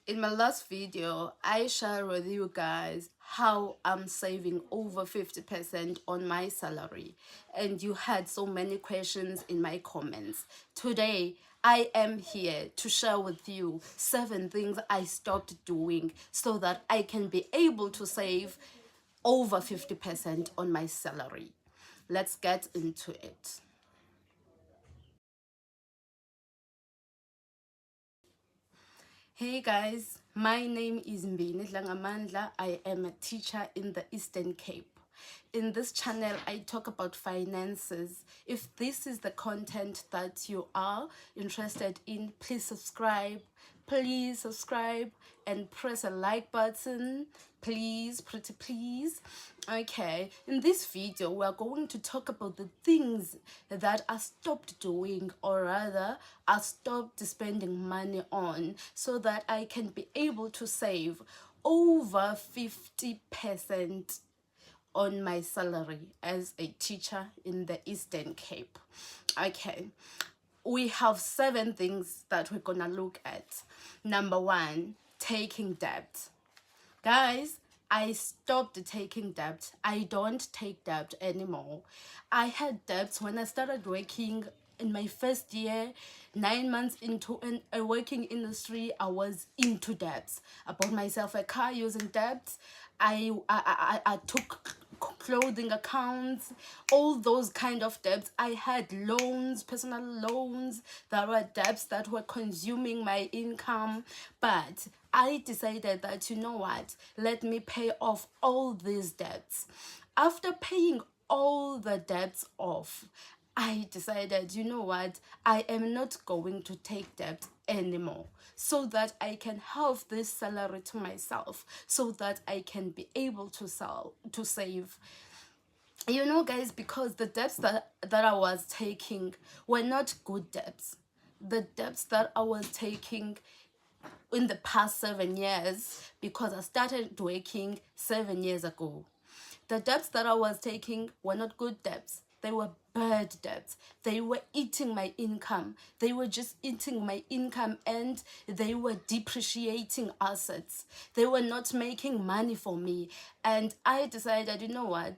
In my last video, I shared with you guys how I'm saving over 50% on my salary, and you had so many questions in my comments. Today, I am here to share with you 7 things I stopped doing so that I can be able to save over 50% on my salary. Let's get into it. Hey guys, my name is Mbini Dlangamandla. I am a teacher in the Eastern Cape. In this channel, I talk about finances. If this is the content that you are interested in, please subscribe and press a like button, please, pretty please. Okay, in this video we are going to talk about the things that I stopped doing, or rather I stopped spending money on, so that I can be able to save over 50% on my salary as a teacher in the Eastern Cape. Okay, we have 7 things that we're gonna look at. Number 1, taking debt. Guys, I stopped taking debt. I don't take debt anymore. I had debts when I started working in my first year. 9 months into a working industry, I was into debts. I bought myself a car using debts. I took clothing accounts, all those kind of debts. I had loans, personal loans, that were debts that were consuming my income. But I decided that, you know what, let me pay off all these debts. After paying all the debts off, I decided, you know what, I am not going to take debt anymore, so that I can have this salary to myself, so that I can be able to save. You know, guys, because the debts that I was taking were not good debts. The debts that I was taking in the past 7 years, because I started working 7 years ago, the debts that I was taking were not good debts. They were bad debts. They were eating my income. They were just eating my income, and they were depreciating assets. They were not making money for me. And I decided, you know what?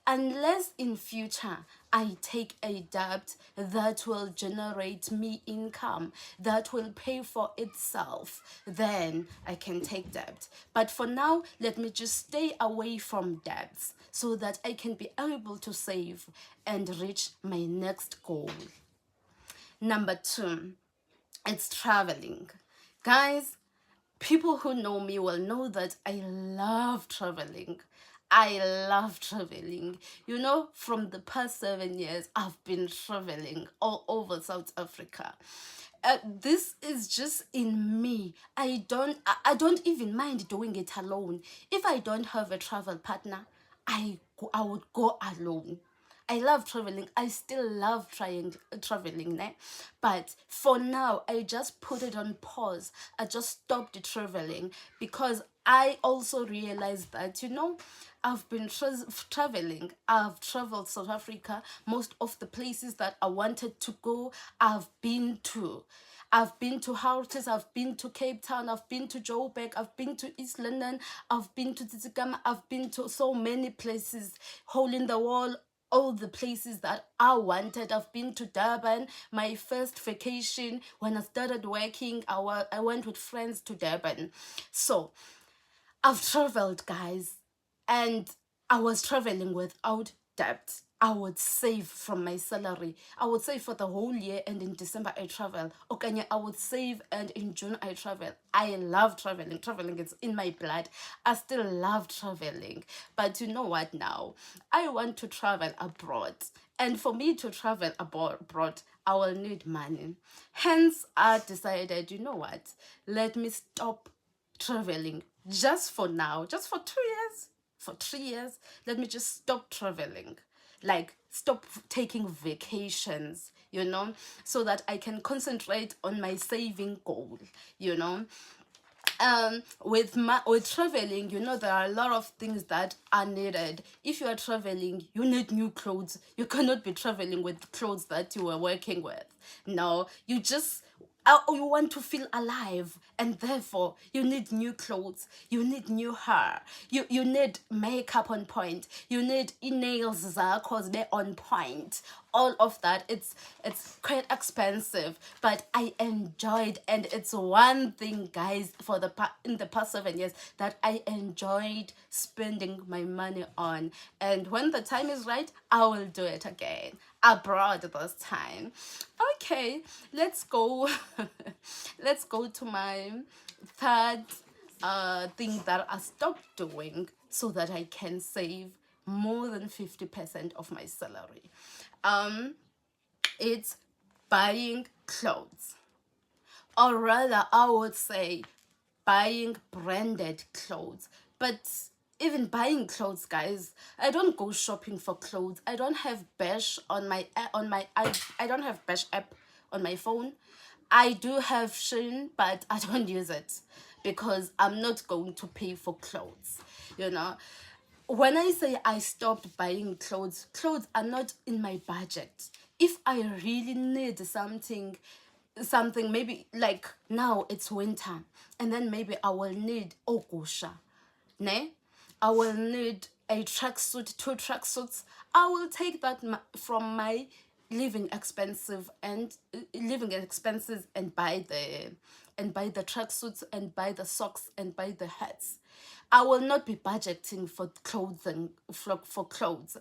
Unless in future I take a debt that will generate me income, that will pay for itself, then I can take debt. But for now, let me just stay away from debts, so that I can be able to save and reach my next goal. Number 2, it's traveling. Guys, people who know me will know that I love traveling. I love traveling. You know, from the past 7 years, I've been traveling all over South Africa. This is just in me. I don't even mind doing it alone. If I don't have a travel partner, I would go alone. I love traveling. I still love traveling, né? But for now, I just put it on pause. I just stopped traveling, because I also realized that, you know, I've been traveling. I've traveled South Africa. Most of the places that I wanted to go, I've been to. I've been to Houten, I've been to Cape Town, I've been to Joburg, I've been to East London, I've been to Tsitsikamma, I've been to so many places, hole in the wall, all the places that I wanted. I've been to Durban. My first vacation when I started working, I went with friends to Durban. So I've traveled, guys, and I was traveling without debt. I would save from my salary. I would save for the whole year, and in December I travel. Okay, I would save, and in June I travel. I love traveling. Traveling is in my blood. I still love traveling. But you know what now? I want to travel abroad. And for me to travel abroad, I will need money. Hence, I decided, you know what? Let me stop traveling just for now, just for 2 years, for 3 years. Let me just stop traveling, like stop taking vacations, you know, so that I can concentrate on my saving goal, you know. With traveling, you know, there are a lot of things that are needed. If you are traveling, you need new clothes. You cannot be traveling with clothes that you were working with. No, you just, you want to feel alive, and therefore you need new clothes, you need new hair, you need makeup on point, you need nails zakho be on point. All of that, it's quite expensive, but I enjoyed, and it's one thing, guys, for in the past 7 years that I enjoyed spending my money on. And when the time is right, I will do it again, abroad this time. Okay, let's go. Let's go to my third thing that I stopped doing so that I can save more than 50% of my salary. It's buying clothes, or rather I would say buying branded clothes. But even buying clothes, guys, I don't go shopping for clothes. I don't have Bash on my I don't have Bash app on my phone. I do have Shein, but I don't use it because I'm not going to pay for clothes, you know. When I say I stopped buying clothes, clothes are not in my budget. If I really need something, maybe like now it's winter, and then maybe I will need ogusha, ne? I will need a tracksuit, 2 tracksuits. I will take that from my living expenses and buy the tracksuits and buy the socks and buy the hats. I will not be budgeting for clothing for clothes.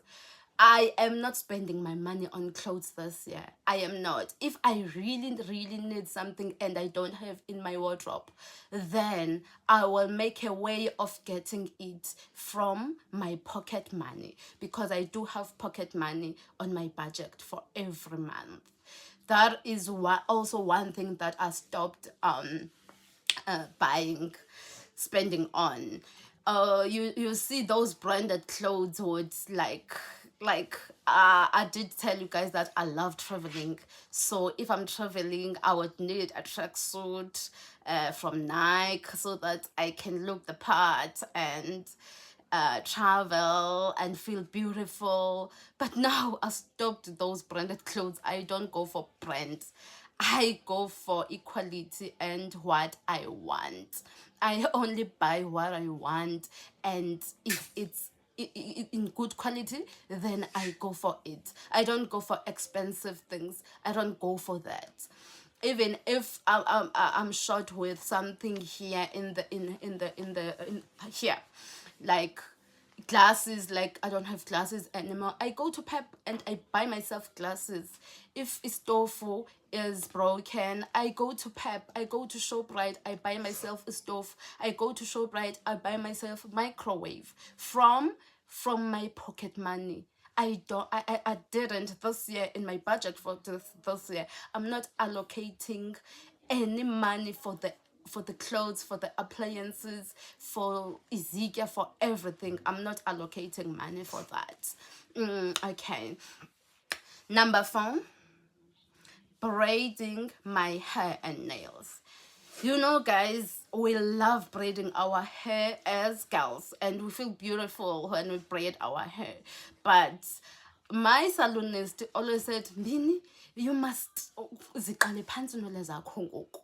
I am not spending my money on clothes this year. I am not. If I really, really need something and I don't have in my wardrobe, then I will make a way of getting it from my pocket money, because I do have pocket money on my budget for every month. That is also one thing that I stopped buying, spending on. You see those branded clothes would I did tell you guys that I love traveling. So if I'm traveling, I would need a tracksuit from Nike so that I can look the part and travel and feel beautiful. But now I stopped those branded clothes. I don't go for brands. I go for equality and what I want. I only buy what I want, and if it's in good quality, then I go for it. I don't go for expensive things. I don't go for that. Even if I'm short with something here here, like glasses, like I don't have glasses anymore, I go to Pep and I buy myself glasses. If stove is broken, I go to Pep, I go to ShowBrite, I buy myself a stove. I go to ShowBrite, I buy myself a microwave from my pocket money. I didn't this year in my budget for this year. I'm not allocating any money for the clothes, for the appliances, for Ezekiel, for everything. I'm not allocating money for that. Okay. Number 4, braiding my hair and nails. You know, guys, we love braiding our hair as girls, and we feel beautiful when we braid our hair. But my salonist always said, Mini, you must ziqale phansi inwele zakho ngoku.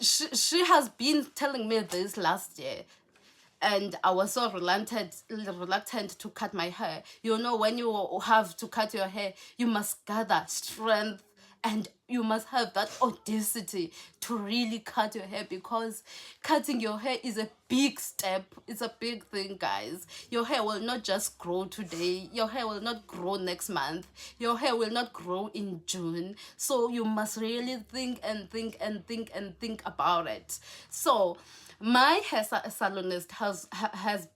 She has been telling me this last year, and I was so reluctant to cut my hair. You know, when you have to cut your hair, you must gather strength and you must have that audacity to really cut your hair, because cutting your hair is a big step. It's a big thing, guys. Your hair will not just grow today. Your hair will not grow next month. Your hair will not grow in June. So you must really think and think and think and think about it. So my hair salonist has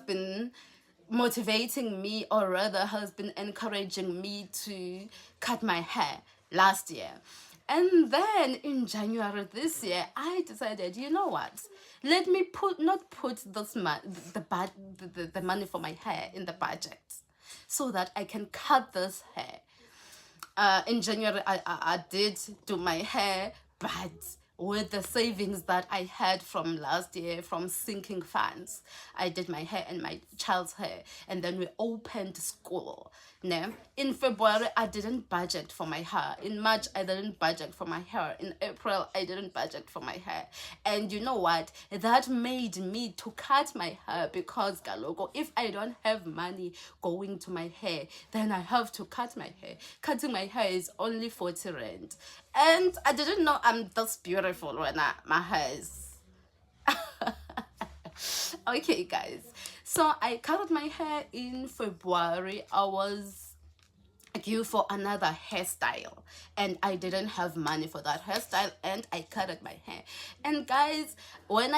been motivating me, or rather has been encouraging me to cut my hair last year. And then in January this year, I decided, you know what? Let me not put the money for my hair in the budget, so that I can cut this hair. In January, I did do my hair, but with the savings that I had from last year from sinking funds, I did my hair and my child's hair, and then we opened school. No, in February I didn't budget for my hair. In March I didn't budget for my hair. In April I didn't budget for my hair. And you know what? That made me to cut my hair because Galoko, if I don't have money going to my hair, then I have to cut my hair. Cutting my hair is only 40 rand. And I didn't know I'm this beautiful when my hair is. Okay, guys. So I colored my hair in February. I was due for another hairstyle and I didn't have money for that hairstyle and I colored my hair. And guys, when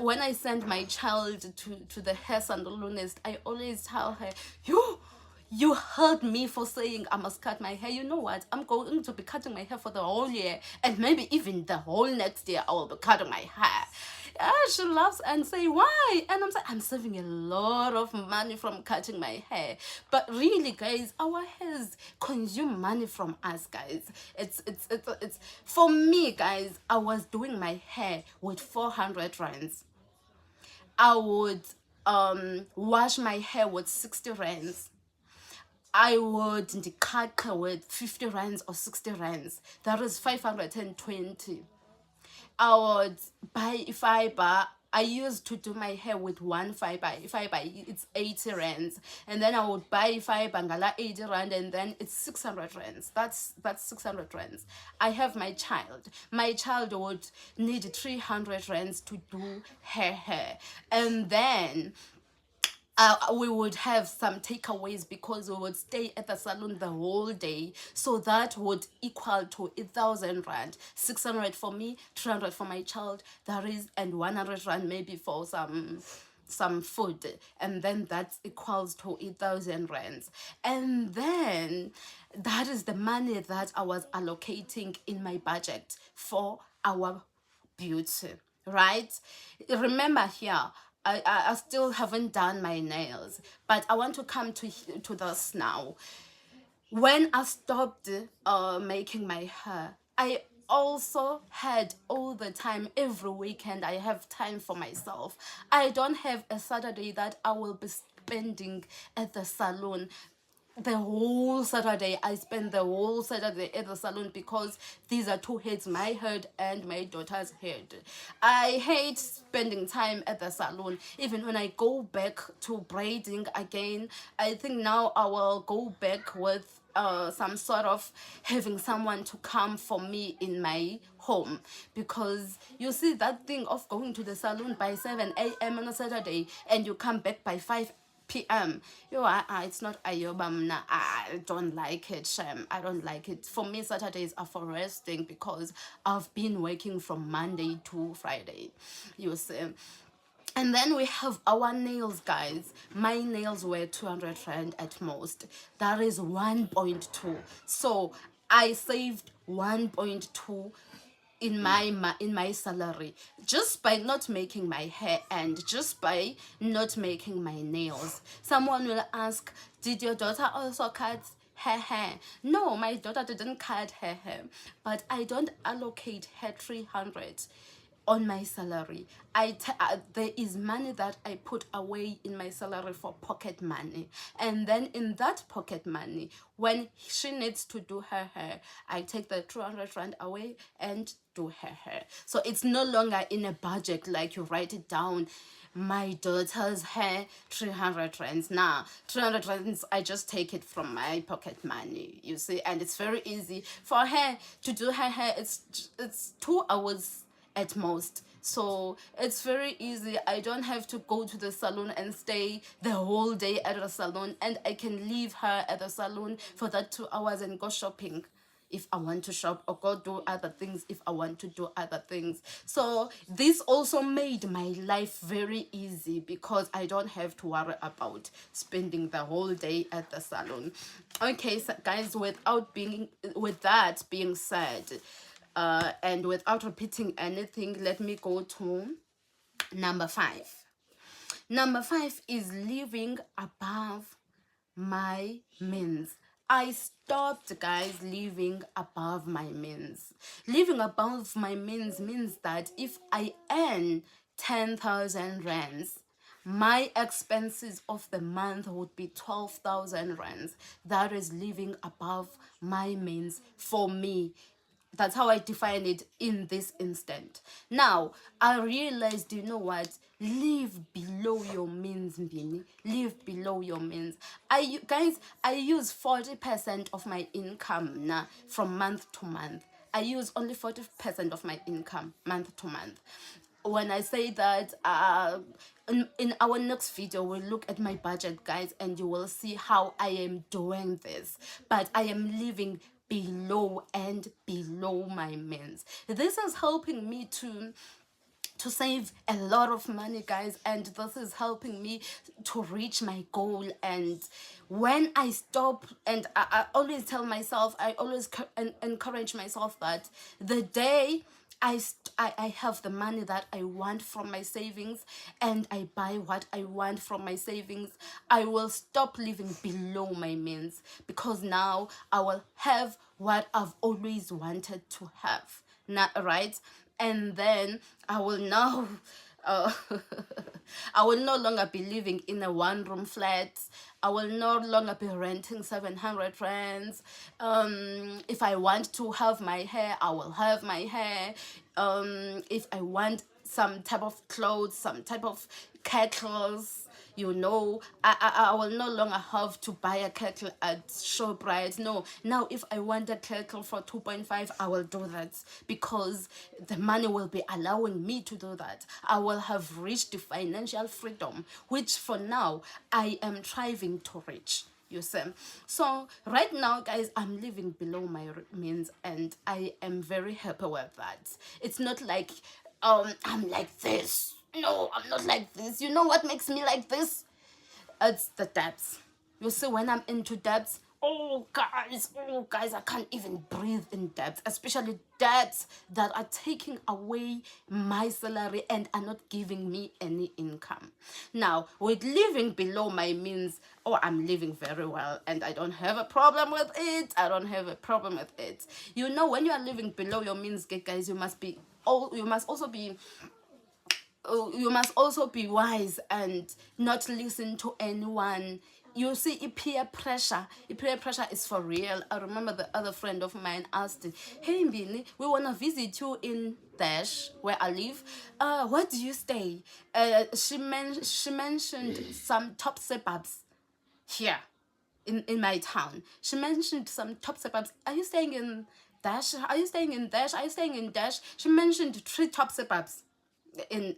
when I send my child to the hair salonist, I always tell her, you heard me for saying I must cut my hair. You know what? I'm going to be cutting my hair for the whole year, and maybe even the whole next year I will be cutting my hair. Yeah, she laughs and say, why? And I'm like, I'm saving a lot of money from cutting my hair. But really, guys, our hairs consume money from us, guys. It's for me, guys. I was doing my hair with 400 rands. I would wash my hair with 60 rands. I would cut with 50 rands or 60 rands. That is 520. I would buy fiber. I used to do my hair with one fiber. Fiber, it's 80 rands. And then I would buy fiber, ngala 80 rand, and then it's 600 rands. That's 600 rands. I have my child. My child would need 300 rands to do her hair. And then we would have some takeaways because we would stay at the salon the whole day, so that would equal to 1,000 rand, 600 for me, 300 for my child, that is, and 100 rand maybe for some food, and then that equals to 1,000 rands. And then that is the money that I was allocating in my budget for our beauty, right? Remember here, I still haven't done my nails, but I want to come to this now. When I stopped making my hair, I also had all the time, every weekend I have time for myself. I don't have a Saturday that I will be spending at the salon. The whole Saturday, I spend the whole Saturday at the salon because these are two heads, my head and my daughter's head. I hate spending time at the salon. Even when I go back to braiding again, I think now I will go back with some sort of having someone to come for me in my home, because you see that thing of going to the salon by 7 a.m. on a Saturday and you come back by 5 p.m. It's not ayobamna. I don't like it, Shem. I don't like it. For me, Saturdays are for resting because I've been working from Monday to Friday. You see. And then we have our nails, guys. My nails were 200 rand at most. That is 1.2. So I saved 1.2 in my salary just by not making my hair and just by not making my nails. Someone will ask, did your daughter also cut her hair? No, my daughter didn't cut her hair, but I don't allocate her 300 on my salary. There is money that I put away in my salary for pocket money, and then in that pocket money, when she needs to do her hair, I take the 200 rand away and do her hair. So it's no longer in a budget like you write it down. My daughter's hair, 300 rands. Nah, 300 rands, I just take it from my pocket money, you see. And it's very easy for her to do her hair. It's 2 hours at most, so it's very easy. I don't have to go to the salon and stay the whole day at the salon, and I can leave her at the salon for that 2 hours and go shopping if I want to shop, or go do other things if I want to do other things. So this also made my life very easy because I don't have to worry about spending the whole day at the salon. Okay, so guys, with that being said, and without repeating anything, let me go to number 5. Number 5 is living above my means. I stopped, guys, living above my means. Living above my means means that if I earn 10,000 rands, my expenses of the month would be 12,000 rands. That is living above my means for me. That's how I define it in this instant. Now, I realized, you know what? Live below your means, Mbini. Live below your means. Guys, I use 40% of my income now from month to month. I use only 40% of my income month to month. When I say that, in our next video, we'll look at my budget, guys, and you will see how I am doing this. But I am living below and below my means. This is helping me to save a lot of money, guys, and this is helping me to reach my goal. And when I stop, and I always tell myself, I always encourage myself that the day I have the money that I want from my savings, and I buy what I want from my savings, I will stop living below my means, because now I will have what I've always wanted to have. Not right. And then I will now uh, I will no longer be living in a one-room flat. I will no longer be renting 700 rands. If I want to have my hair, I will have my hair. If I want some type of clothes, some type of kettles, you know, I will no longer have to buy a kettle at ShowBright. No, now if I want a kettle for 2.5, I will do that, because the money will be allowing me to do that. I will have reached the financial freedom, which for now I am striving to reach. You see. So right now, guys, I'm living below my means, and I am very happy with that. It's not like I'm like this. No, I'm not like this. You know what makes me like this? It's the debts. You see, when I'm into debts, oh guys, I can't even breathe in debts, especially debts that are taking away my salary and are not giving me any income. Now, with living below my means, oh, I'm living very well, and I don't have a problem with it. I don't have a problem with it. You know, when you are living below your means, guys, you must also be wise and not listen to anyone. You see, peer pressure is for real. I remember the other friend of mine asked, "Hey Mbini, we want to visit you in Dash, where I live. Where do you stay?" She mentioned some top suburbs here in my town. She mentioned some top suburbs. Are you staying in Dash? Are you staying in Dash? Are you staying in Dash? She mentioned 3 top suburbs in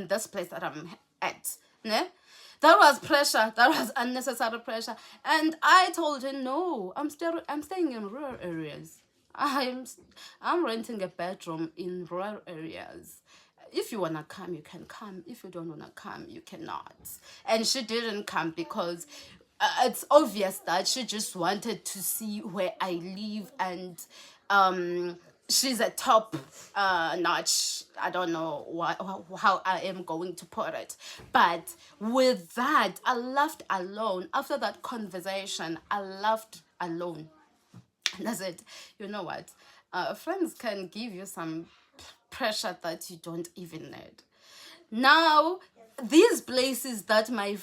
this place that I'm at. Ne? That was pressure. That was unnecessary pressure. And I told her, no, I'm staying in rural areas. I'm renting a bedroom in rural areas. If you wanna come, you can come. If you don't wanna come, you cannot. And she didn't come because it's obvious that she just wanted to see where I live, and she's a top notch. I don't know how I am going to put it, but with that, I laughed alone. After that conversation, I laughed alone. That's it. You know what? Friends can give you some pressure that you don't even need. Now, these places that my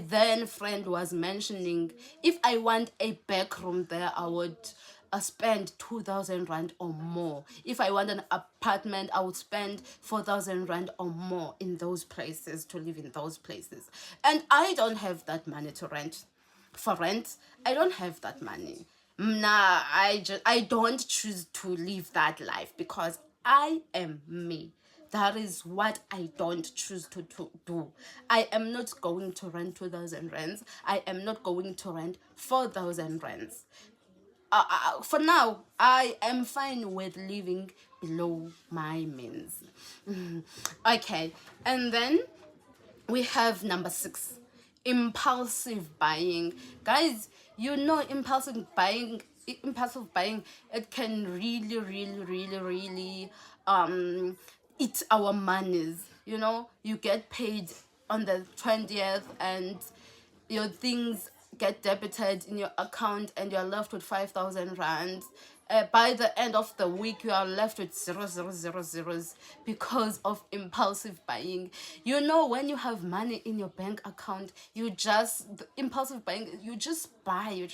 then friend was mentioning, if I want a back room there, I would spend 2,000 rand or more. If I want an apartment, I would spend 4,000 rand or more in those places, to live in those places. And I don't have that money to rent. For rent, I don't have that money. Nah, I don't choose to live that life, because I am me. That is what I don't choose to do. I am not going to rent 2,000 rands. I am not going to rent 4,000 rands. For now, I am fine with living below my means. Okay, and then we have number 6, impulsive buying. Guys, you know, impulsive buying, it can really eat our monies. You know, you get paid on the 20th, and your things get debited in your account, and you're left with 5,000 rand, by the end of the week you are left with 0 0 0 0s because of impulsive buying. You know, when you have money in your bank account, you just, the impulsive buying, you just buy,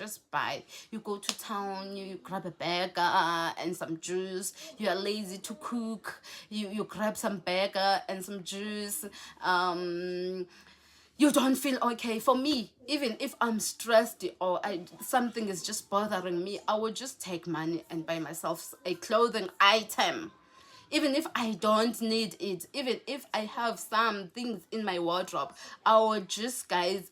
you go to town, you grab a burger and some juice. You are lazy to cook, you grab some burger and some juice. You don't feel okay. For me, even if I'm stressed or something is just bothering me, I would just take money and buy myself a clothing item, even if I don't need it. Even if I have some things in my wardrobe, I would just, guys,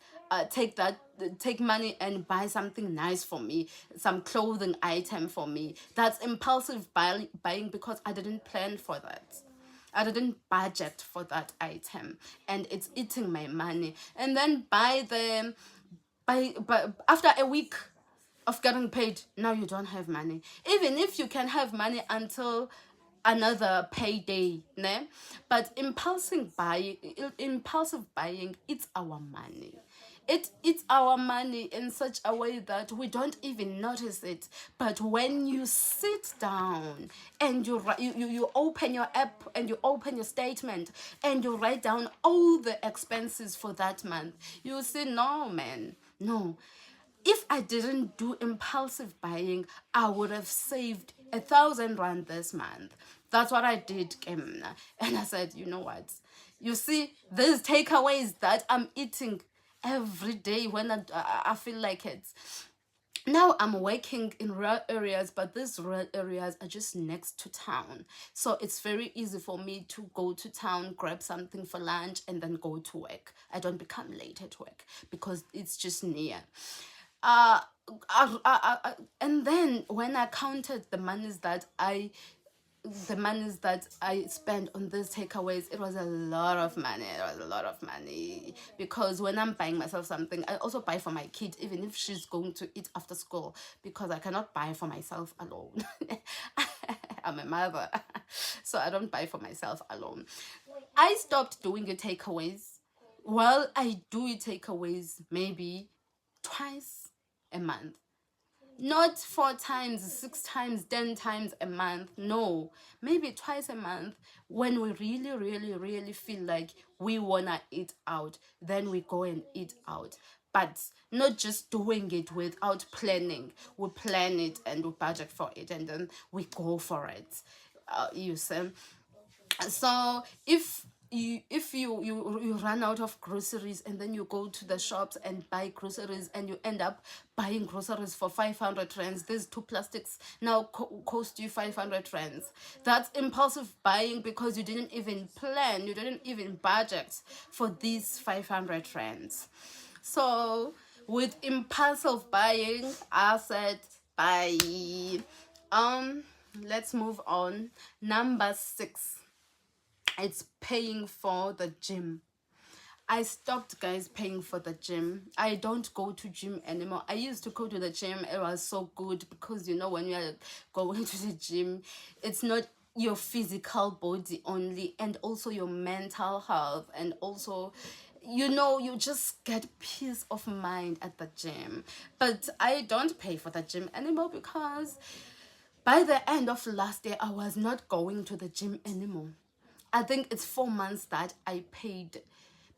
take money and buy something nice for me, some clothing item for me. That's impulsive buying because I didn't plan for that. I didn't budget for that item, and it's eating my money. And then by after a week of getting paid, now you don't have money. Even if you can have money until another payday, ne? But impulsive buying, it's our money. It's our money in such a way that we don't even notice it. But when you sit down and you open your app and you open your statement and you write down all the expenses for that month, you say, no, man, no. If I didn't do impulsive buying, I would have saved 1,000 rand this month. That's what I did, Kemna. And I said, you know what? You see, these takeaways that I'm eating every day when I feel like it. Now I'm working in rural areas, but these rural areas are just next to town. So it's very easy for me to go to town, grab something for lunch, and then go to work. I don't become late at work because it's just near. uh and then when I counted the monies that I spent on these takeaways, it was a lot of money. It was a lot of money because when I'm buying myself something, I also buy for my kid, even if she's going to eat after school, because I cannot buy for myself alone. I'm a mother, so I don't buy for myself alone. I stopped doing the takeaways. Well, I do takeaways maybe twice a month, not 4 times, 6 times, 10 times a month. No, maybe twice a month. When we really, really, really feel like we wanna eat out, then we go and eat out. But not just doing it without planning. We plan it and we budget for it, and then we go for it. You see. So if you run out of groceries and then you go to the shops and buy groceries and you end up buying groceries for 500 rands, these two plastics now cost you 500 rands. That's impulsive buying because you didn't even plan, you didn't even budget for these 500 rands. So with impulsive buying, I said bye. Let's move on. Number 6, it's paying for the gym. I stopped, guys, paying for the gym. I don't go to gym anymore. I used to go to the gym. It was so good because, you know, when you are going to the gym, it's not your physical body only, and also your mental health, and also, you know, you just get peace of mind at the gym. But I don't pay for the gym anymore because by the end of last year, I was not going to the gym anymore. I think it's 4 months that I paid,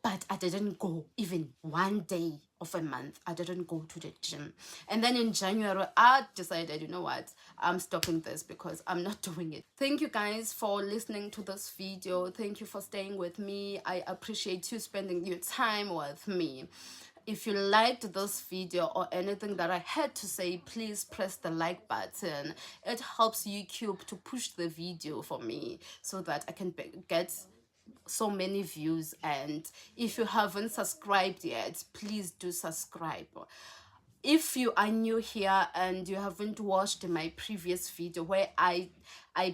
but I didn't go even one day of a month. I didn't go to the gym. And then in January, I decided, you know what, I'm stopping this because I'm not doing it. Thank you guys for listening to this video. Thank you for staying with me. I appreciate you spending your time with me. If you liked this video or anything that I had to say, please press the like button. It helps YouTube to push the video for me so that I can get so many views. And if you haven't subscribed yet, please do subscribe. If you are new here and you haven't watched my previous video where I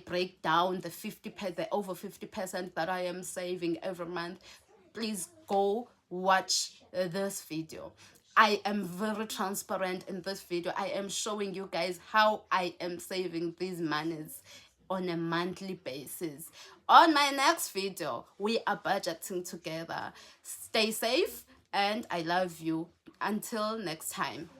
break down the over 50% that I am saving every month, please go watch this video. I am very transparent in this video. I am showing you guys how I am saving these monies on a monthly basis. On my next video, we are budgeting together. Stay safe and I love you. Until next time.